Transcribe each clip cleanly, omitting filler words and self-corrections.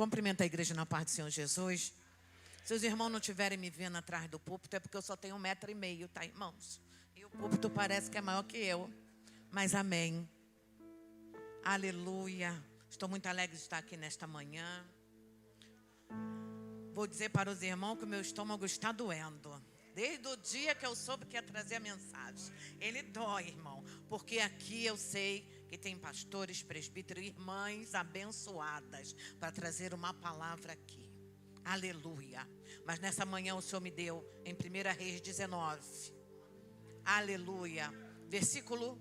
Cumprimento a igreja na paz do Senhor Jesus. Se os irmãos não estiverem me vendo atrás do púlpito, é porque eu só tenho 1,5 m, tá, irmãos? E o púlpito parece que é maior que eu. Mas amém. Aleluia. Estou muito alegre de estar aqui nesta manhã. Vou dizer para os irmãos que o meu estômago está doendo. Desde o dia que eu soube que ia trazer a mensagem. Ele dói, irmão. Porque aqui eu sei que tem pastores, presbíteros, irmãs abençoadas para trazer uma palavra aqui. Aleluia. Mas nessa manhã o Senhor me deu em 1 Reis 19. Aleluia. Versículo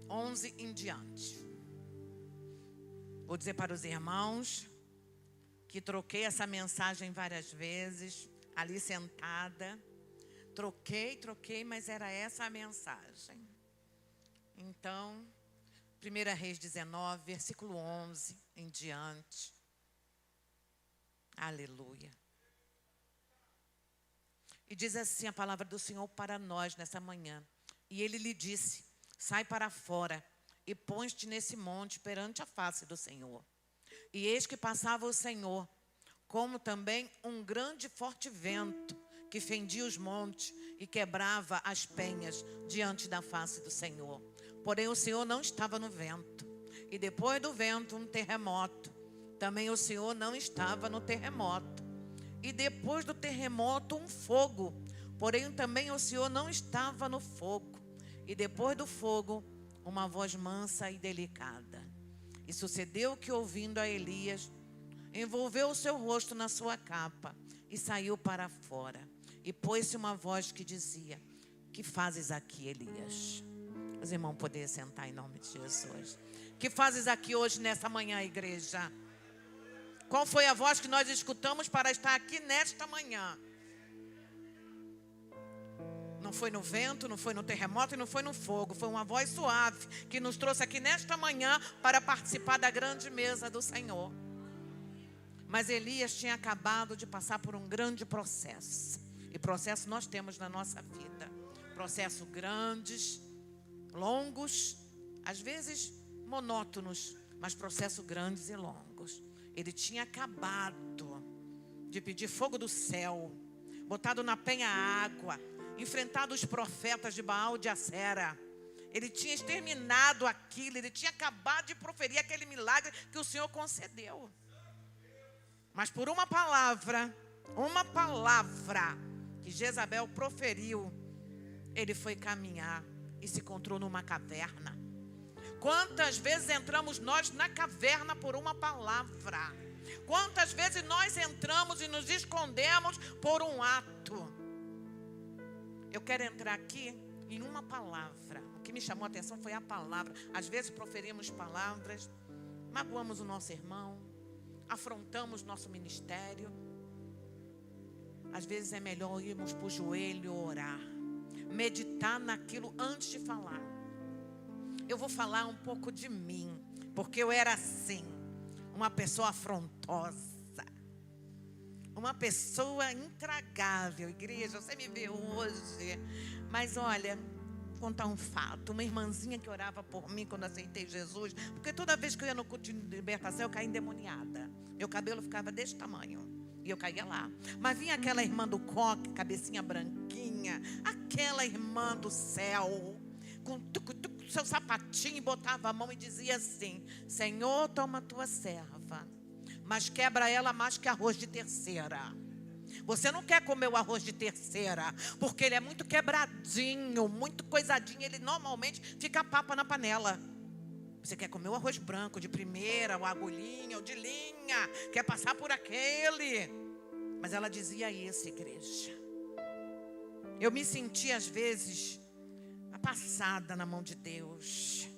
11 em diante. Vou dizer para os irmãos que troquei essa mensagem várias vezes, ali sentada. Troquei, mas era essa a mensagem. Então, 1 Reis 19, versículo 11 em diante. Aleluia. E diz assim a palavra do Senhor para nós nessa manhã. E ele lhe disse: sai para fora e põe-te nesse monte perante a face do Senhor. E eis que passava o Senhor, como também um grande e forte vento, que fendia os montes e quebrava as penhas diante da face do Senhor. Porém o Senhor não estava no vento. E depois do vento um terremoto. Também o Senhor não estava no terremoto. E depois do terremoto um fogo. Porém também o Senhor não estava no fogo. E depois do fogo uma voz mansa e delicada. E sucedeu que, ouvindo a Elias, envolveu o seu rosto na sua capa e saiu para fora. E pôs-se uma voz que dizia: que fazes aqui, Elias? Os irmãos poderem sentar em nome de Jesus. Que fazes aqui hoje nessa manhã, igreja? Qual foi a voz que nós escutamos para estar aqui nesta manhã? Não foi no vento, não foi no terremoto e não foi no fogo. Foi uma voz suave que nos trouxe aqui nesta manhã para participar da grande mesa do Senhor. Mas Elias tinha acabado de passar por um grande processo. E processo nós temos na nossa vida. Processos grandes, longos, às vezes monótonos, mas processos grandes e longos. Ele tinha acabado de pedir fogo do céu, botado na penha água, enfrentado os profetas de Baal de Acera. Ele tinha exterminado aquilo, ele tinha acabado de proferir aquele milagre que o Senhor concedeu. Mas por uma palavra que Jezabel proferiu, ele foi caminhar e se encontrou numa caverna. Quantas vezes entramos nós na caverna por uma palavra? Quantas vezes nós entramos e nos escondemos por um ato? Eu quero entrar aqui em uma palavra. O que me chamou a atenção foi a palavra. Às vezes proferimos palavras, magoamos o nosso irmão, afrontamos nosso ministério. Às vezes é melhor irmos para o joelho orar, meditar naquilo antes de falar. Eu vou falar um pouco de mim, porque eu era assim, uma pessoa afrontosa, uma pessoa intragável. Igreja, você me vê hoje, mas olha, vou contar um fato. Uma irmãzinha que orava por mim quando aceitei Jesus, porque toda vez que eu ia no culto de libertação eu caía endemoniada. Meu cabelo ficava desse tamanho e eu caía lá. Mas vinha aquela irmã do coque, cabecinha branquinha, aquela irmã do céu, com seu sapatinho, botava a mão e dizia assim: Senhor, toma a tua serva, mas quebra ela mais que arroz de terceira. Você não quer comer o arroz de terceira, porque ele é muito quebradinho, muito coisadinho. Ele normalmente fica papa na panela. Você quer comer o arroz branco de primeira, o agulhinha, o de linha, quer passar por aquele. Mas ela dizia isso, igreja. Eu me senti às vezes passada na mão de Deus,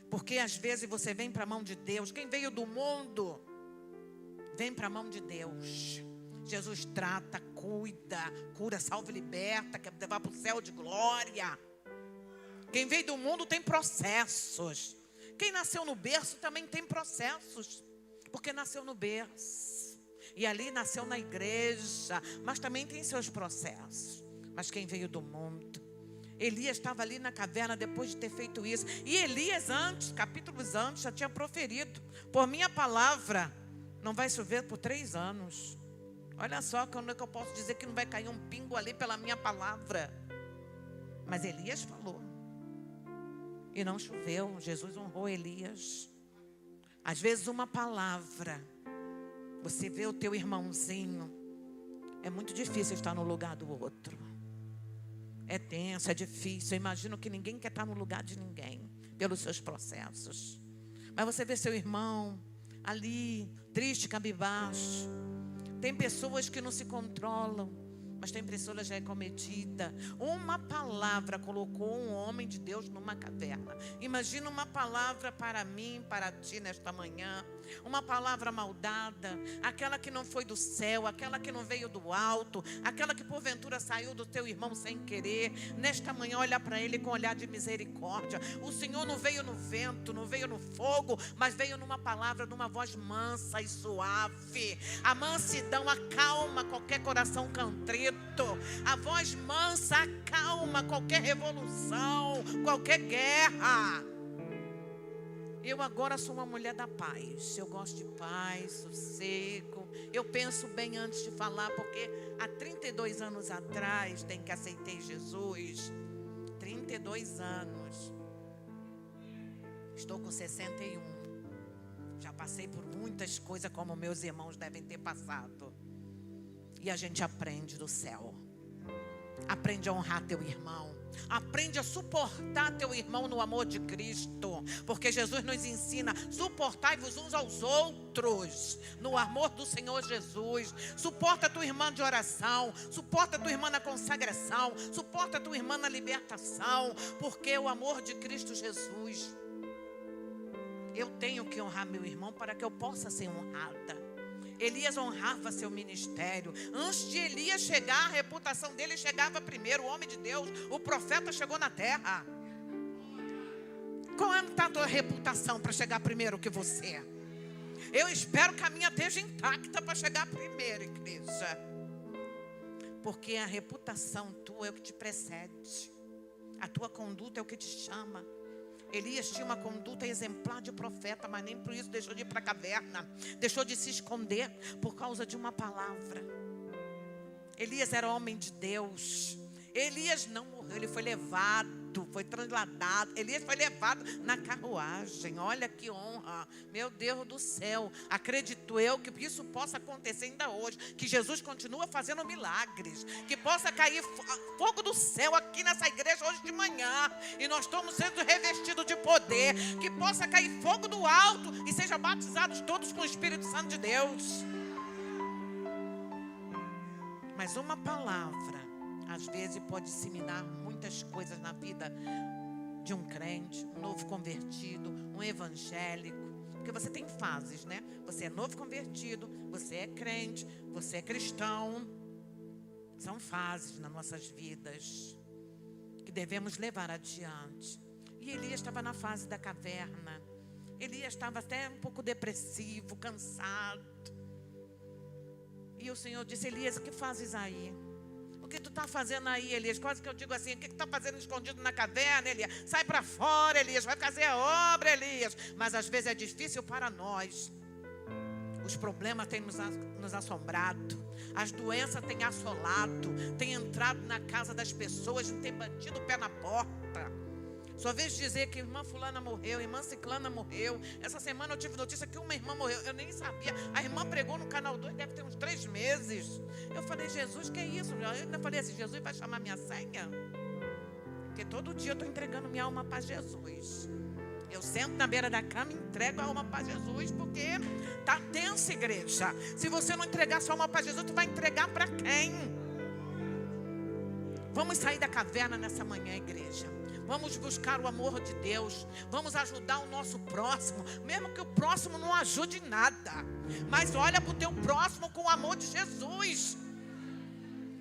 porque às vezes você vem para a mão de Deus. Quem veio do mundo vem para a mão de Deus. Jesus trata, cuida, cura, salva e liberta, quer levar para o céu de glória. Quem veio do mundo tem processos. Quem nasceu no berço também tem processos, porque nasceu no berço e ali nasceu na igreja, mas também tem seus processos. Mas quem veio do mundo, Elias estava ali na caverna depois de ter feito isso. E Elias antes, capítulos antes, já tinha proferido: por minha palavra Não vai chover por 3 anos. Olha só, quando é que eu posso dizer que não vai cair um pingo ali pela minha palavra? Mas Elias falou. E não choveu. Jesus honrou Elias. Às vezes uma palavra, você vê o teu irmãozinho, é muito difícil estar no lugar do outro. É tenso, é difícil. Eu imagino que ninguém quer estar no lugar de ninguém, pelos seus processos. Mas você vê seu irmão ali, triste, cabisbaixo. Tem pessoas que não se controlam, mas tem pessoas já cometidas. Uma palavra colocou um homem de Deus numa caverna. Imagina uma palavra para mim, para ti nesta manhã. Uma palavra maldada, aquela que não foi do céu, aquela que não veio do alto, aquela que porventura saiu do teu irmão sem querer. Nesta manhã olha para ele com um olhar de misericórdia. O Senhor não veio no vento, não veio no fogo, mas veio numa palavra, numa voz mansa e suave. A mansidão acalma qualquer coração contrito. A voz mansa acalma qualquer revolução, qualquer guerra. Eu agora sou uma mulher da paz. Eu gosto de paz, sossego. Eu penso bem antes de falar, porque há 32 anos atrás, tem que aceitei Jesus. 32 anos. Estou com 61. Já passei por muitas coisas como meus irmãos devem ter passado. E a gente aprende do céu. Aprende a honrar teu irmão. Aprende a suportar teu irmão no amor de Cristo. Porque Jesus nos ensina: suportai-vos uns aos outros no amor do Senhor Jesus. Suporta a tua irmã de oração. Suporta a tua irmã na consagração. Suporta a tua irmã na libertação. Porque o amor de Cristo Jesus. Eu tenho que honrar meu irmão para que eu possa ser honrada. Elias honrava seu ministério. Antes de Elias chegar, a reputação dele chegava primeiro. O homem de Deus, o profeta, chegou na terra. Qual é a tua reputação para chegar primeiro que você? Eu espero que a minha esteja intacta para chegar primeiro, igreja. Porque a reputação tua é o que te precede. A tua conduta é o que te chama. Elias tinha uma conduta exemplar de profeta, mas nem por isso deixou de ir para a caverna. Deixou de se esconder por causa de uma palavra. Elias era homem de Deus. Elias não morreu, ele foi levado, foi trasladado. Elias foi levado na carruagem. Olha que honra, meu Deus do céu. Acredito eu que isso possa acontecer ainda hoje. Que Jesus continua fazendo milagres. Que possa cair fogo do céu aqui nessa igreja hoje de manhã. E nós estamos sendo revestidos de poder. Que possa cair fogo do alto e sejam batizados todos com o Espírito Santo de Deus. Mas uma palavra às vezes pode disseminar muitas coisas na vida de um crente, um novo convertido, um evangélico. Porque você tem fases, né? Você é novo convertido, você é crente, você é cristão. São fases nas nossas vidas que devemos levar adiante. E Elias estava na fase da caverna. Elias estava até um pouco depressivo, cansado. E o Senhor disse: Elias, o que fazes aí? O que tu está fazendo aí, Elias? Quase que eu digo assim: o que tu está fazendo escondido na caverna, Elias? Sai para fora, Elias, vai fazer a obra, Elias. Mas às vezes é difícil para nós. Os problemas têm nos assombrado. As doenças têm assolado. Têm entrado na casa das pessoas, têm batido o pé na porta. Só vejo dizer que irmã fulana morreu, irmã ciclana morreu. Essa semana eu tive notícia que uma irmã morreu. Eu nem sabia. A irmã pregou no canal 2, deve ter uns 3 meses. Eu falei: Jesus, que é isso? Eu ainda falei assim: Jesus vai chamar minha senha? Porque todo dia eu estou entregando minha alma para Jesus. Eu sento na beira da cama e entrego a alma para Jesus, porque está tensa, igreja. Se você não entregar sua alma para Jesus, tu vai entregar para quem? Vamos sair da caverna nessa manhã, igreja. Vamos buscar o amor de Deus. Vamos ajudar o nosso próximo. Mesmo que o próximo não ajude em nada. Mas olha para o teu próximo com o amor de Jesus.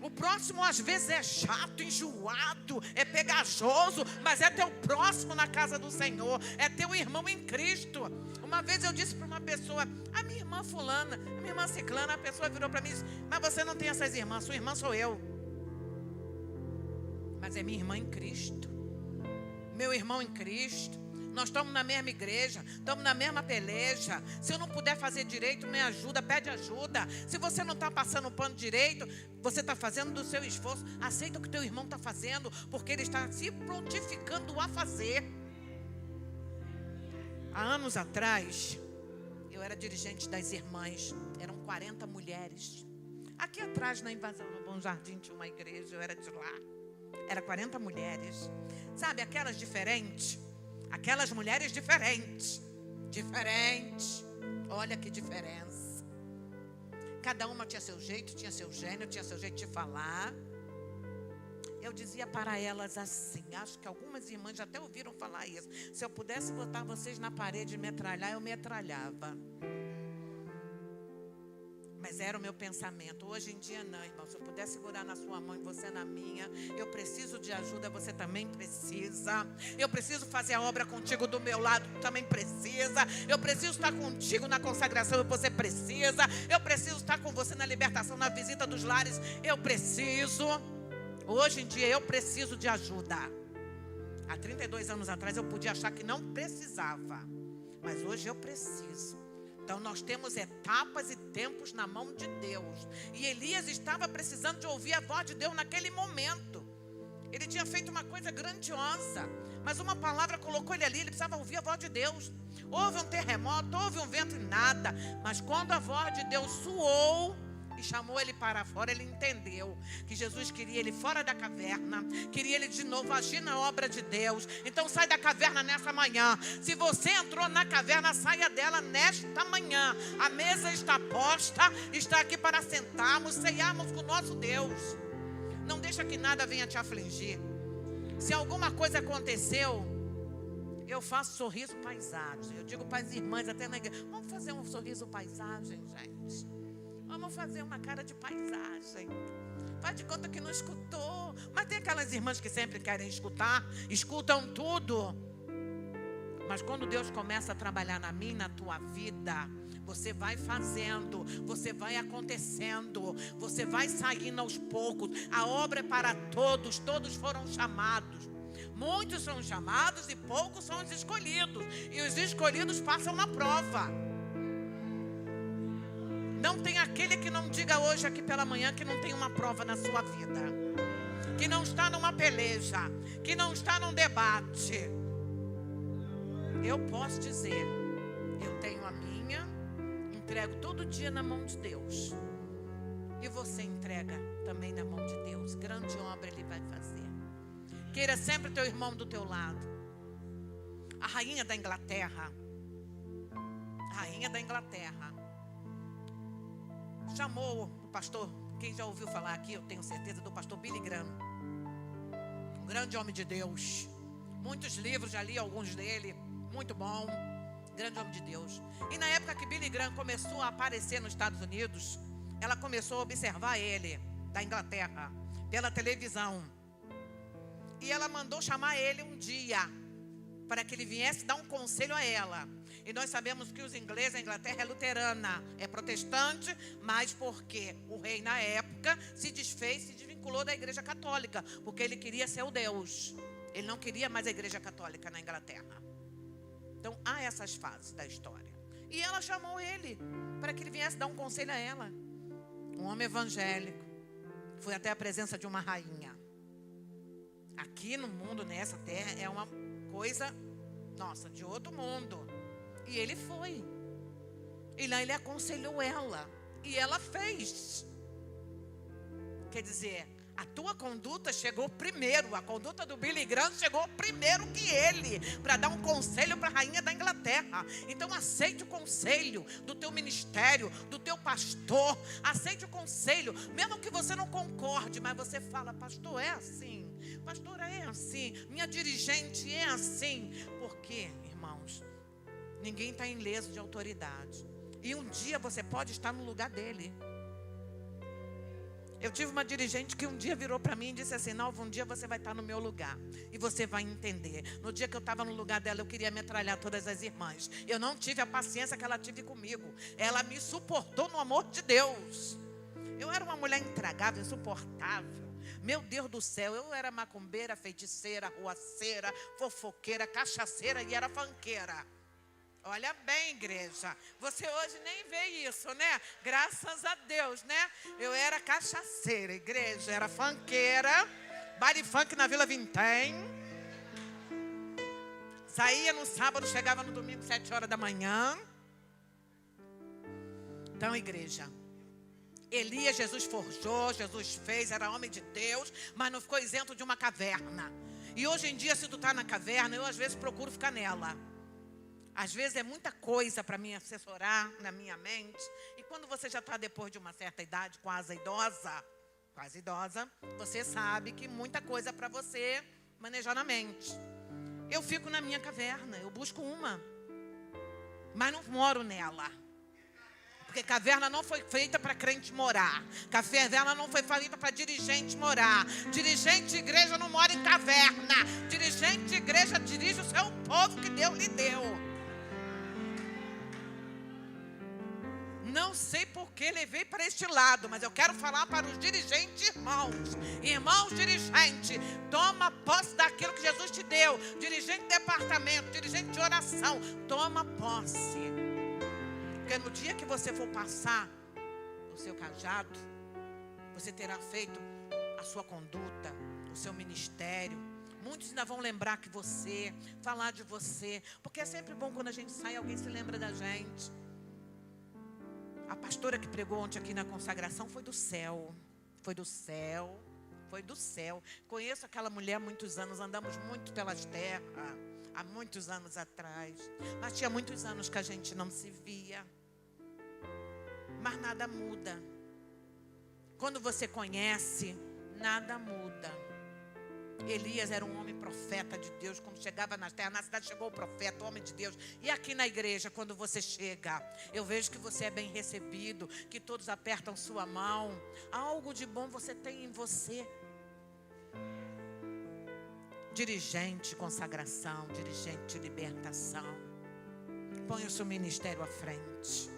O próximo às vezes é chato, enjoado, é pegajoso. Mas é teu próximo na casa do Senhor. É teu irmão em Cristo. Uma vez eu disse para uma pessoa: a minha irmã fulana, a minha irmã ciclana. A pessoa virou para mim e disse: mas você não tem essas irmãs, sua irmã sou eu. Mas é minha irmã em Cristo. Meu irmão em Cristo. Nós estamos na mesma igreja, estamos na mesma peleja. Se eu não puder fazer direito, me ajuda, pede ajuda. Se você não está passando o pano direito, você está fazendo do seu esforço. Aceita o que o teu irmão está fazendo, porque ele está se prontificando a fazer. Há anos atrás, eu era dirigente das irmãs. Eram 40 mulheres. Aqui atrás, na Invasão no Bom Jardim, tinha uma igreja, eu era de lá. Era 40 mulheres. Sabe, aquelas diferentes? Aquelas mulheres diferentes. Diferentes. Olha que diferença. Cada uma tinha seu jeito, tinha seu gênio, tinha seu jeito de falar. Eu dizia para elas assim, acho que algumas irmãs já até ouviram falar isso. Se eu pudesse botar vocês na parede e metralhar, eu metralhava. Mas era o meu pensamento. Hoje em dia não, irmão. Se eu puder segurar na sua mão e você na minha, eu preciso de ajuda, você também precisa. Eu preciso fazer a obra contigo do meu lado, tu também precisa. Eu preciso estar contigo na consagração, você precisa. Eu preciso estar com você na libertação, na visita dos lares, eu preciso. Hoje em dia eu preciso de ajuda. Há 32 anos atrás eu podia achar que não precisava, mas hoje eu preciso. Então nós temos etapas e tempos na mão de Deus. E Elias estava precisando de ouvir a voz de Deus naquele momento. Ele tinha feito uma coisa grandiosa, mas uma palavra colocou ele ali, ele precisava ouvir a voz de Deus. Houve um terremoto, houve um vento e nada. Mas quando a voz de Deus soou e chamou ele para fora, ele entendeu que Jesus queria ele fora da caverna, queria ele de novo agir na obra de Deus. Então sai da caverna nessa manhã. Se você entrou na caverna, saia dela nesta manhã. A mesa está posta, está aqui para sentarmos, ceiarmos com o nosso Deus. Não deixa que nada venha te afligir. Se alguma coisa aconteceu, eu faço sorriso paisagem. Eu digo para as irmãs até na igreja, vamos fazer um sorriso paisagem, gente. Vamos fazer uma cara de paisagem. Faz de conta que não escutou. Mas tem aquelas irmãs que sempre querem escutar, escutam tudo. Mas quando Deus começa a trabalhar na minha, na tua vida, você vai fazendo, você vai acontecendo, você vai saindo aos poucos. A obra é para todos, todos foram chamados. Muitos são chamados e poucos são os escolhidos. E os escolhidos passam na prova. Não tem aquele que não diga hoje aqui pela manhã que não tem uma prova na sua vida, que não está numa peleja, que não está num debate. Eu posso dizer, eu tenho a minha, entrego todo dia na mão de Deus. E você entrega também na mão de Deus. Grande obra Ele vai fazer. Queira sempre teu irmão do teu lado. A rainha da Inglaterra, chamou o pastor, quem já ouviu falar aqui, eu tenho certeza, do pastor Billy Graham. Um grande homem de Deus. Muitos livros, já li alguns dele, muito bom. Grande homem de Deus. E na época que Billy Graham começou a aparecer nos Estados Unidos, ela começou a observar ele, da Inglaterra, pela televisão. E ela mandou chamar ele um dia, para que ele viesse dar um conselho a ela. E nós sabemos que os ingleses, a Inglaterra é luterana, é protestante, mas porque o rei na época se desfez, se desvinculou da igreja católica, porque ele queria ser o Deus. Ele não queria mais a igreja católica na Inglaterra. Então há essas fases da história. E ela chamou ele, para que ele viesse dar um conselho a ela. Um homem evangélico, foi até a presença de uma rainha. Aqui no mundo, nessa terra, é uma coisa, nossa, de outro mundo. E ele foi. E lá ele aconselhou ela. E ela fez. Quer dizer, a tua conduta chegou primeiro. A conduta do Billy Graham chegou primeiro que ele, para dar um conselho para a rainha da Inglaterra. Então aceite o conselho do teu ministério, do teu pastor. Aceite o conselho, mesmo que você não concorde, mas você fala, pastor, é assim. Pastora, é assim. Minha dirigente é assim. Por quê, irmãos? Ninguém está ileso de autoridade. E um dia você pode estar no lugar dele. Eu tive uma dirigente que um dia virou para mim e disse assim, Nalva, um dia você vai estar no meu lugar. E você vai entender. No dia que eu estava no lugar dela, eu queria metralhar todas as irmãs. Eu não tive a paciência que ela teve comigo. Ela me suportou no amor de Deus. Eu era uma mulher intragável, insuportável. Meu Deus do céu, eu era macumbeira, feiticeira, ruaceira, fofoqueira, cachaceira e era fanqueira. Olha bem, igreja, você hoje nem vê isso, né? Graças a Deus, né? Eu era cachaceira, igreja, era fanqueira, baile funk na Vila Vintém. Saía no sábado, chegava no domingo, 7 horas da manhã. Então, igreja, Elias, Jesus forjou, Jesus fez, era homem de Deus, mas não ficou isento de uma caverna. E hoje em dia, se tu está na caverna, eu às vezes procuro ficar nela. Às vezes é muita coisa para me assessorar na minha mente. E quando você já está depois de uma certa idade, quase idosa, você sabe que muita coisa para você manejar na mente. Eu fico na minha caverna, eu busco uma, mas não moro nela. Porque caverna não foi feita para crente morar. Caverna não foi feita para dirigente morar. Dirigente de igreja não mora em caverna. Dirigente de igreja dirige o seu povo que Deus lhe deu. Não sei por que levei para este lado, mas eu quero falar para os dirigentes irmãos. Irmãos dirigentes, toma posse daquilo que Jesus te deu. Dirigente de departamento, dirigente de oração, toma posse. Porque no dia que você for passar o seu cajado, você terá feito a sua conduta, o seu ministério. Muitos ainda vão lembrar que você, falar de você. Porque é sempre bom quando a gente sai, alguém se lembra da gente. A pastora que pregou ontem aqui na consagração foi do céu. Foi do céu. Foi do céu. Conheço aquela mulher há muitos anos. Andamos muito pelas terras. Há muitos anos atrás. Mas tinha muitos anos que a gente não se via. Mas nada muda. Quando você conhece, nada muda. Elias era um homem profeta de Deus. Quando chegava na terra, na cidade chegou o profeta, o homem de Deus. E aqui na igreja, quando você chega, eu vejo que você é bem recebido, que todos apertam sua mão. Algo de bom você tem em você. Dirigente de consagração, dirigente de libertação. Põe o seu ministério à frente.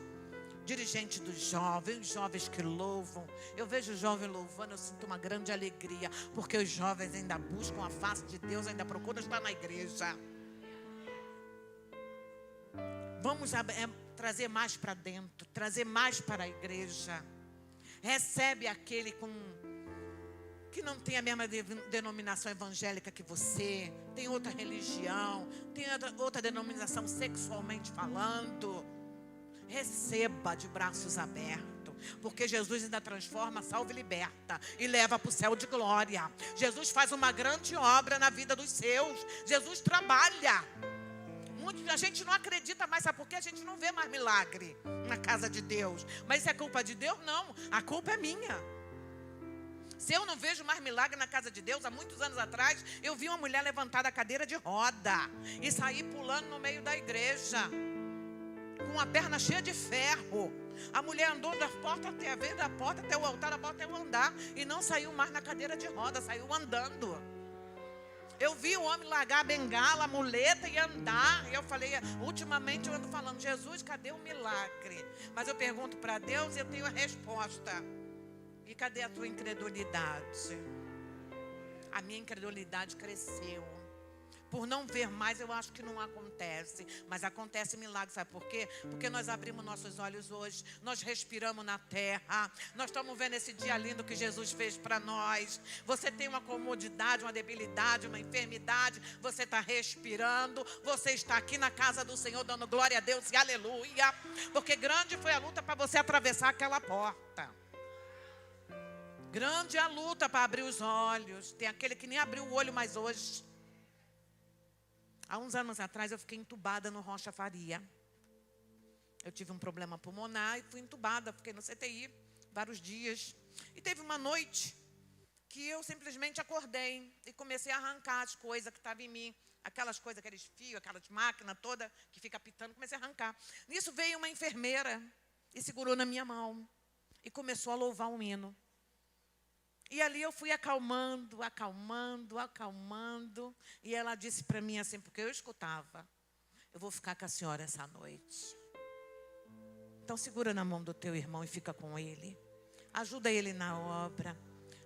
Dirigente dos jovens, os jovens que louvam. Eu vejo o jovem louvando, eu sinto uma grande alegria, porque os jovens ainda buscam a face de Deus, ainda procuram estar na igreja. Vamos trazer mais para dentro, trazer mais para a igreja. Recebe aquele que não tem a mesma denominação evangélica que você, tem outra religião, tem outra denominação sexualmente falando. Receba de braços abertos, porque Jesus ainda transforma, salva e liberta e leva para o céu de glória. Jesus faz uma grande obra na vida dos seus. Jesus trabalha. A gente não acredita mais, sabe por quê? A gente não vê mais milagre na casa de Deus. Mas isso é culpa de Deus? Não, a culpa é minha. Se eu não vejo mais milagre na casa de Deus, há muitos anos atrás, eu vi uma mulher levantar da cadeira de roda e sair pulando no meio da igreja, com a perna cheia de ferro. A mulher andou da porta até o altar, da porta até o andar, e não saiu mais na cadeira de roda, saiu andando. Eu vi o homem largar a bengala, a muleta e andar. E eu falei, ultimamente eu ando falando, Jesus, cadê o milagre? Mas eu pergunto para Deus e eu tenho a resposta. E cadê a tua incredulidade? A minha incredulidade cresceu. Por não ver mais, eu acho que não acontece. Mas acontece milagre, sabe por quê? Porque nós abrimos nossos olhos hoje. Nós respiramos na terra. Nós estamos vendo esse dia lindo que Jesus fez para nós. Você tem uma comodidade, uma debilidade, uma enfermidade. Você está respirando. Você está aqui na casa do Senhor dando glória a Deus e aleluia. Porque grande foi a luta para você atravessar aquela porta. Grande é a luta para abrir os olhos. Tem aquele que nem abriu o olho mais hoje. Há uns anos atrás eu fiquei entubada no Rocha Faria. Eu tive um problema pulmonar e fui entubada. Fiquei no CTI vários dias. E teve uma noite que eu simplesmente acordei e comecei a arrancar as coisas que estavam em mim. Aquelas coisas, aqueles fios, aquelas máquinas todas que fica pitando, comecei a arrancar. Nisso veio uma enfermeira e segurou na minha mão e começou a louvar um hino. E ali eu fui acalmando. E ela disse para mim assim, porque eu escutava, eu vou ficar com a senhora essa noite. Então segura na mão do teu irmão e fica com ele. Ajuda ele na obra.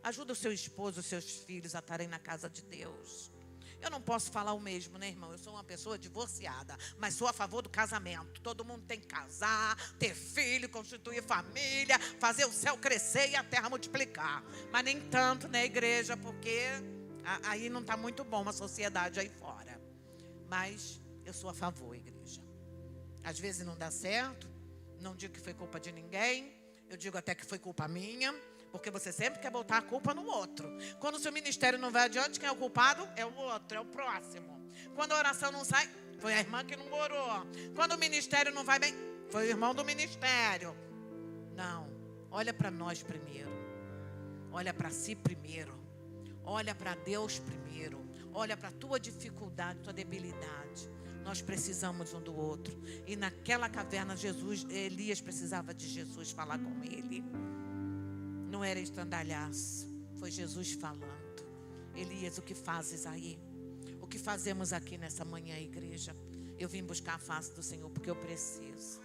Ajuda o seu esposo, os seus filhos a estarem na casa de Deus. Eu não posso falar o mesmo, né, irmão? Eu sou uma pessoa divorciada, mas sou a favor do casamento. Todo mundo tem que casar, ter filho, constituir família, fazer o céu crescer e a terra multiplicar. Mas nem tanto, né, igreja? Porque aí não está muito bom a sociedade aí fora. Mas eu sou a favor, igreja. Às vezes não dá certo, não digo que foi culpa de ninguém, eu digo até que foi culpa minha. Porque você sempre quer botar a culpa no outro. Quando o seu ministério não vai adiante, quem é o culpado? É o outro, é o próximo. Quando a oração não sai, foi a irmã que não orou. Quando o ministério não vai bem, foi o irmão do ministério. Não, olha para nós primeiro. Olha para si primeiro. Olha para Deus primeiro. Olha para a tua dificuldade, tua debilidade. Nós precisamos um do outro. E naquela caverna, Elias precisava de Jesus falar com ele. Não era estandalhaço, foi Jesus falando. Elias, o que fazes aí? O que fazemos aqui nessa manhã, igreja? Eu vim buscar a face do Senhor porque eu preciso.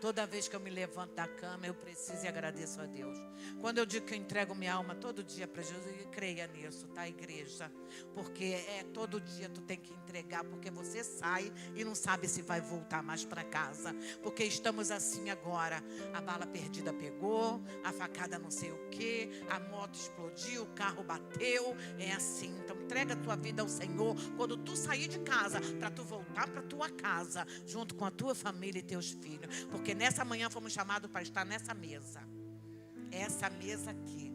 Toda vez que eu me levanto da cama, eu preciso e agradeço a Deus. Quando eu digo que eu entrego minha alma todo dia para Jesus, creia nisso, tá, igreja? Porque todo dia tu tem que entregar, porque você sai e não sabe se vai voltar mais para casa. Porque estamos assim agora. A bala perdida pegou, a facada não sei o quê, a moto explodiu, o carro bateu. É assim. Então entrega a tua vida ao Senhor quando tu sair de casa, para tu voltar para tua casa, junto com a tua família e teus filhos. Porque nessa manhã fomos chamados para estar nessa mesa. Essa mesa aqui,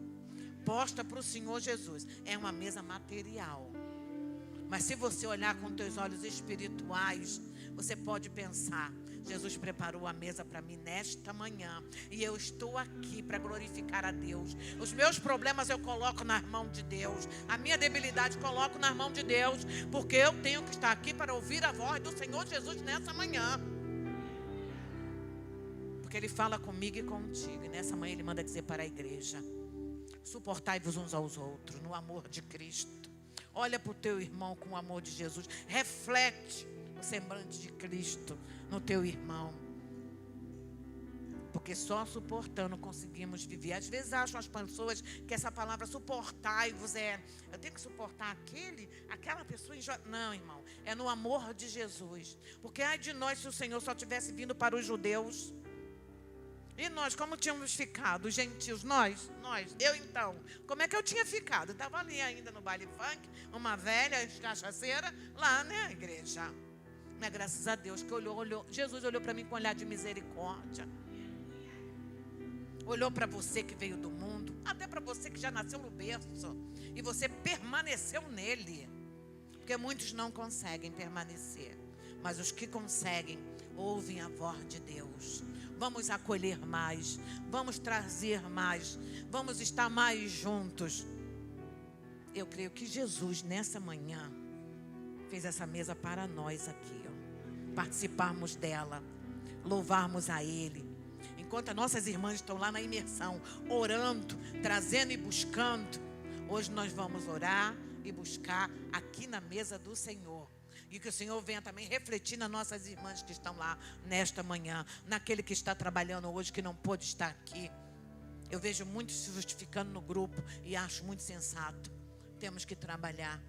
posta para o Senhor Jesus, é uma mesa material. Mas se você olhar com teus olhos espirituais, você pode pensar: Jesus preparou a mesa para mim nesta manhã, e eu estou aqui para glorificar a Deus. Os meus problemas eu coloco nas mãos de Deus, a minha debilidade coloco nas mãos de Deus, porque eu tenho que estar aqui para ouvir a voz do Senhor Jesus nessa manhã. Porque Ele fala comigo e contigo. E nessa manhã Ele manda dizer para a igreja: suportai-vos uns aos outros no amor de Cristo. Olha para o teu irmão com o amor de Jesus. Reflete o semblante de Cristo no teu irmão. Porque só suportando conseguimos viver. Às vezes acham as pessoas que essa palavra suportai-vos eu tenho que suportar aquela pessoa injusta. Não, irmão, é no amor de Jesus. Porque ai de nós se o Senhor só tivesse vindo para os judeus. E nós, como tínhamos ficado, os gentios, eu então, como é que eu tinha ficado? Estava ali ainda no baile funk, uma velha cachaceira, lá na igreja. Mas graças a Deus que olhou, Jesus olhou para mim com um olhar de misericórdia. Olhou para você que veio do mundo, até para você que já nasceu no berço, e você permaneceu nele. Porque muitos não conseguem permanecer, mas os que conseguem, ouvem a voz de Deus. Vamos acolher mais, vamos trazer mais, vamos estar mais juntos. Eu creio que Jesus nessa manhã fez essa mesa para nós aqui, participarmos dela, louvarmos a Ele. Enquanto as nossas irmãs estão lá na imersão, orando, trazendo e buscando, hoje nós vamos orar e buscar aqui na mesa do Senhor. E que o Senhor venha também refletir nas nossas irmãs que estão lá nesta manhã, naquele que está trabalhando hoje, que não pôde estar aqui. Eu vejo muitos se justificando no grupo e acho muito sensato. Temos que trabalhar,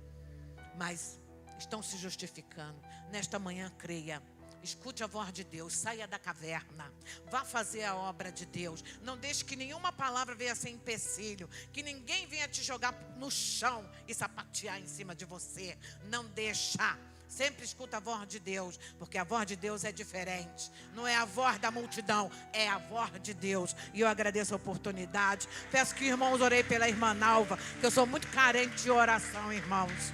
mas estão se justificando. Nesta manhã, creia. Escute a voz de Deus, saia da caverna, vá fazer a obra de Deus. Não deixe que nenhuma palavra venha ser empecilho, que ninguém venha te jogar no chão e sapatear em cima de você. Não deixa. Sempre escuta a voz de Deus, porque a voz de Deus é diferente. Não é a voz da multidão, é a voz de Deus. E eu agradeço a oportunidade. Peço que, irmãos, orei pela irmã Nalva, que eu sou muito carente de oração, irmãos.